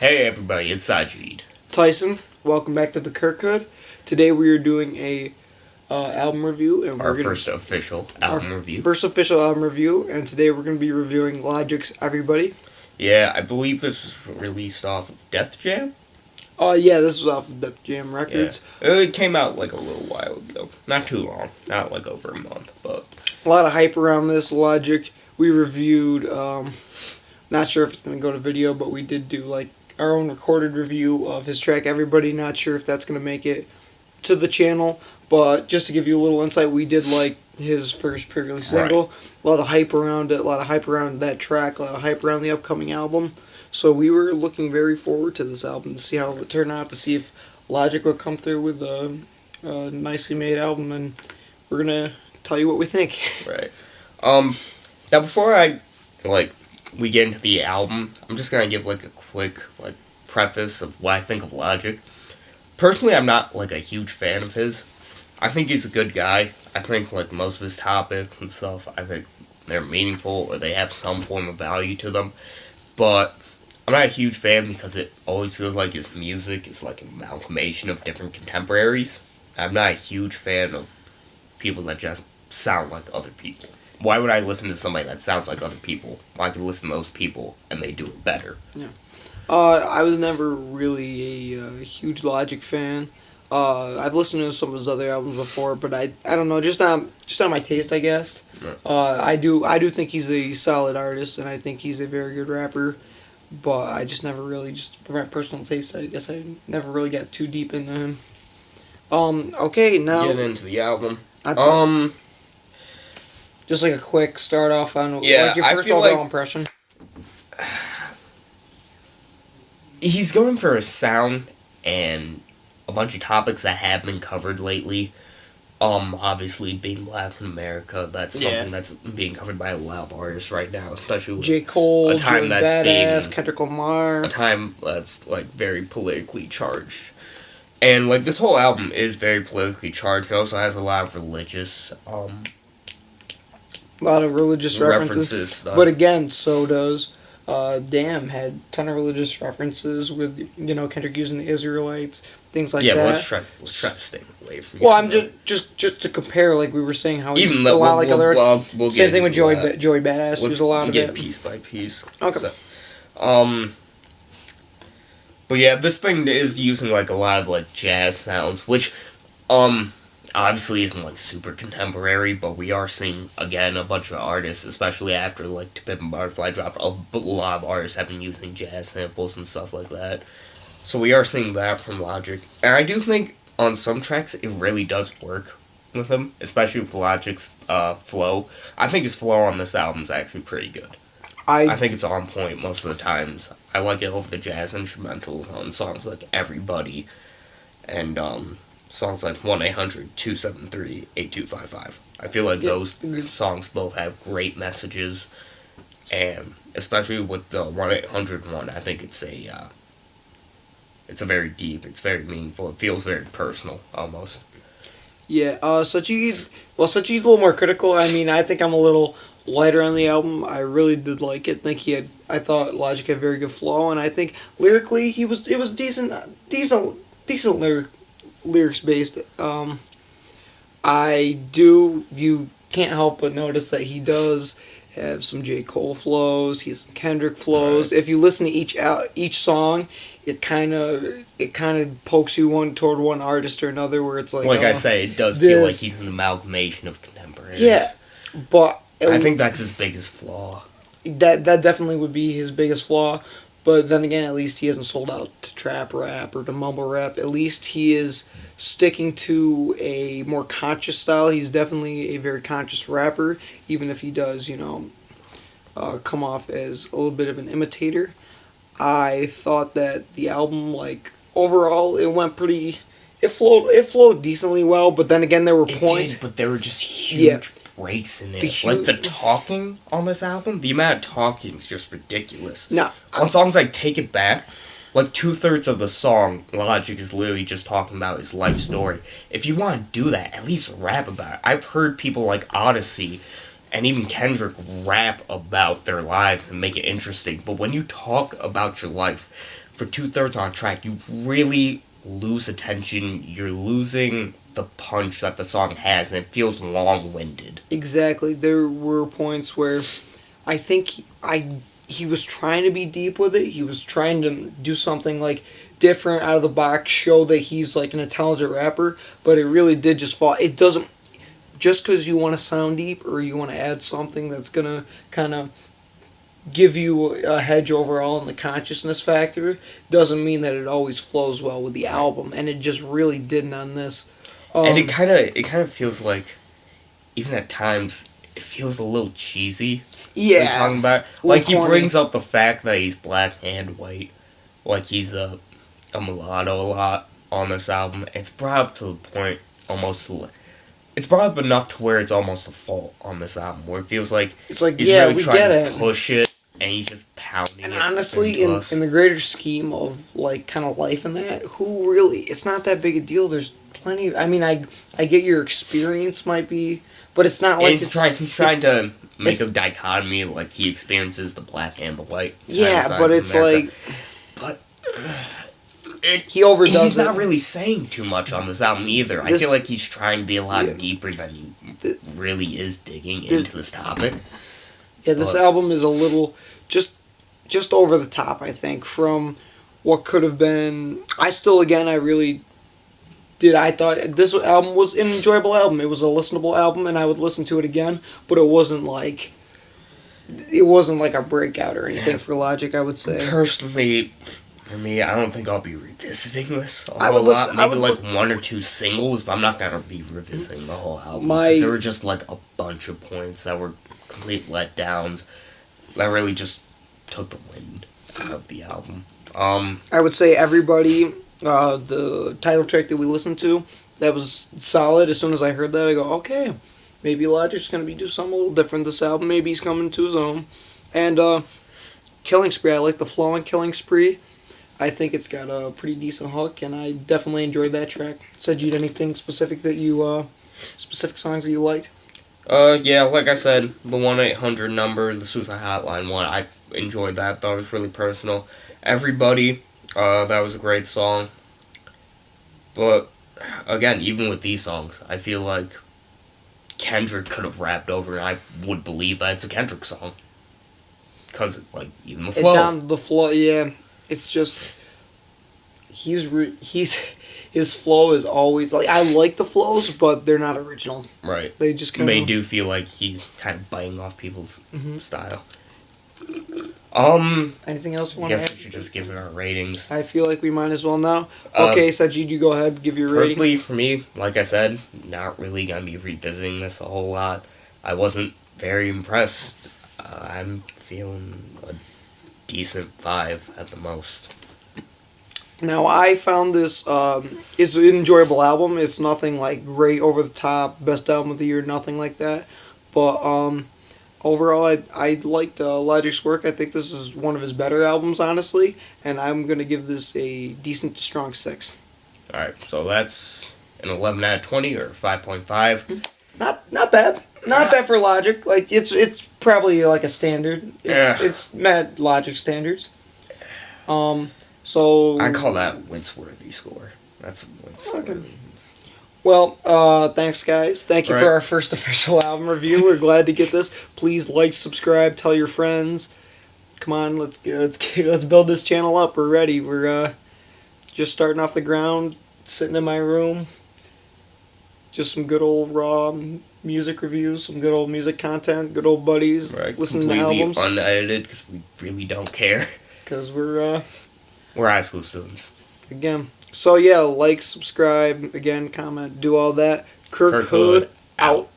Hey everybody, it's Sajid. Tyson, welcome back to the KirkHood. Today we are doing a album review, and Our first official album review. First official album review, and today we're going to be reviewing Logic's "Everybody." Yeah, I believe this was released off of Def Jam. Yeah, this was off of Def Jam Records. Yeah. It came out like a little while ago. Not too long. Not like over a month, but A lot of hype around this Logic. We reviewed. Not sure if it's going to go to video, but we did do like our own recorded review of his track "Everybody." Not sure if that's going to make it to the channel, but just to give you a little insight, we did like his first pre-release single. Right. A lot of hype around it, a lot of hype around that track, a lot of hype around the upcoming album. So we were looking very forward to this album to see how it would turn out, to see if Logic would come through with a nicely made album, and we're gonna tell you what we think. Right. Now before we get into the album, I'm just gonna give like a quick preface of what I think of Logic. Personally, I'm not like a huge fan of his. I think he's a good guy. I think like most of his topics and stuff, I think they're meaningful or they have some form of value to them. But I'm not a huge fan because it always feels like his music is like an amalgamation of different contemporaries. I'm not a huge fan of people that just sound like other people. Why would I listen to somebody that sounds like other people? Well, I could listen to those people and they do it better. Yeah. I was never really a huge Logic fan. I've listened to some of his other albums before, but I don't know, just not my taste, I guess. Right. I do think he's a solid artist, and I think he's a very good rapper, but I just never really, just for my personal taste, I guess I never really got too deep into him. Okay, now Get into the album. Just like a quick start off on like your first overall impression. He's going for a sound and a bunch of topics that have been covered lately. Obviously being black in America, that's something that's being covered by a lot of artists right now, especially with J. Cole, a time Joey that's Badass, Kendrick Lamar. A time that's like very politically charged. And like this whole album is very politically charged. It also has a lot of religious a lot of religious references. But again, so does Damn had a ton of religious references with, Kendrick using the Israelites, things like that. Yeah, let's try to stay away from. Well, I'm just to compare, like we were saying, how even a lot like other artists. We'll same thing with Joey Badass. There's a lot of it. Piece by piece. Okay. So, but yeah, this thing is using like a lot of like jazz sounds, which obviously isn't like super contemporary, but we are seeing again a bunch of artists, especially after like To Pimp a Butterfly dropped, a lot of artists have been using jazz samples and stuff like that. So we are seeing that from Logic, and I do think on some tracks it really does work with him, especially with Logic's flow. I think his flow on this album is actually pretty good. I think it's on point most of the times. I like it over the jazz instrumentals on songs like Everybody and songs like 1-800-273-8255. I feel like those songs both have great messages, and especially with the 1-800 one, I think it's a very deep, it's very meaningful, it feels very personal, almost. Yeah, Sajid's a little more critical. I mean, I think I'm a little lighter on the album. I really did like it. I thought Logic had very good flow, and I think lyrically it was decent lyrics based. You can't help but notice that he does have some J. Cole flows. He has some Kendrick flows. Right. If you listen to each song, it kind of pokes you toward one artist or another, where it's like I say, it does feel like he's an amalgamation of contemporaries. Yeah, but I think that's his biggest flaw. That definitely would be his biggest flaw. But then again, at least he hasn't sold out to trap rap or to mumble rap. At least he is sticking to a more conscious style. He's definitely a very conscious rapper, even if he does, come off as a little bit of an imitator. I thought that the album, like, overall, it went pretty. It flowed decently well, but then again, there were points. But there were just huge breaks in it. Like the talking on this album, the amount of talking is just ridiculous. No, on songs like Take It Back, like 2/3 of the song, Logic is literally just talking about his life story. If you want to do that, at least rap about it. I've heard people like Odyssey and even Kendrick rap about their lives and make it interesting. But when you talk about your life for 2/3 on a track, you really lose attention. You're losing the punch that the song has, and it feels long-winded. Exactly. There were points where I think he was trying to be deep with it. He was trying to do something like different out of the box, show that he's like an intelligent rapper, but it really did just fall. It doesn't, just because you want to sound deep or you want to add something that's going to kind of give you a hedge overall in the consciousness factor, doesn't mean that it always flows well with the album, and it just really didn't on this. And it kind of feels like, even at times, it feels a little cheesy. Yeah. He's talking about, like, he brings up the fact that he's black and white, like he's a mulatto a lot on this album. It's brought up to the point it's brought up enough to where it's almost a fault on this album, where it feels like it's like, he's yeah, really we trying get to it. push it, and he's just pounding And it. honestly, into us. in the greater scheme of like kind of life and that, who really? It's not that big a deal. There's plenty. I mean, I get your experience might be, but it's not like he's trying to make a dichotomy, like he experiences the black and the white. Yeah, sides but of it's America. like, but he overdoes he's it. not really saying too much on this album either. I feel like he's trying to be a lot deeper than he really is digging into this topic. Yeah, this album is a little just over the top, I think, from what could have been. I really did. I thought this album was an enjoyable album. It was a listenable album, and I would listen to it again. But it wasn't like a breakout or anything for Logic, I would say. Personally, for me, I don't think I'll be revisiting this a I would whole lot. listen- Maybe like one or two singles, but I'm not gonna be revisiting the whole album. My- 'Cause there were just like a bunch of points that were complete letdowns that really just took the wind out of the album. I would say Everybody, the title track that we listened to, that was solid. As soon as I heard that, I go, okay, maybe Logic's going to be do something a little different this album. Maybe he's coming to his own. And Killing Spree, I like the flow in Killing Spree. I think it's got a pretty decent hook, and I definitely enjoyed that track. Sajid, anything specific that you, specific songs that you liked? Yeah, like I said, the 1-800 number, the Suicide Hotline one, I enjoyed that. Thought it was really personal. Everybody, that was a great song. But, again, even with these songs, I feel like Kendrick could have rapped over, and I would believe that it's a Kendrick song. Because, like, even the flow. Down the flow, yeah. It's just, his flow is always, like, I like the flows, but they're not original. Right. They just kind of... They do feel like he's kind of biting off people's style. Anything else you I want to guess add? we should just give it our ratings. I feel like we might as well now. Okay, Sajid, you go ahead, give your rating. Personally, for me, like I said, not really going to be revisiting this a whole lot. I wasn't very impressed. I'm feeling a decent 5 at the most. Now, I found this, it's an enjoyable album. It's nothing like great, over the top, best album of the year, nothing like that. But overall, I liked Logic's work. I think this is one of his better albums, honestly. And I'm going to give this a decent to strong 6. Alright, so that's an 11 out of 20 or 5.5. Not bad. Not bad for Logic. Like, it's probably like a standard. It's met Logic standards. So I call that Wince-worthy score. That's Wince-worthy. Okay. Well, thanks guys. Thank you for our first official album review. We're glad to get this. Please like, subscribe, tell your friends. Come on, let's build this channel up. We're ready. We're just starting off the ground, sitting in my room. Just some good old raw music reviews, some good old music content, good old buddies, listening to albums. Completely unedited because we really don't care. Because we're high school students. Again. So yeah, like, subscribe, again, comment, do all that. KirkHood out.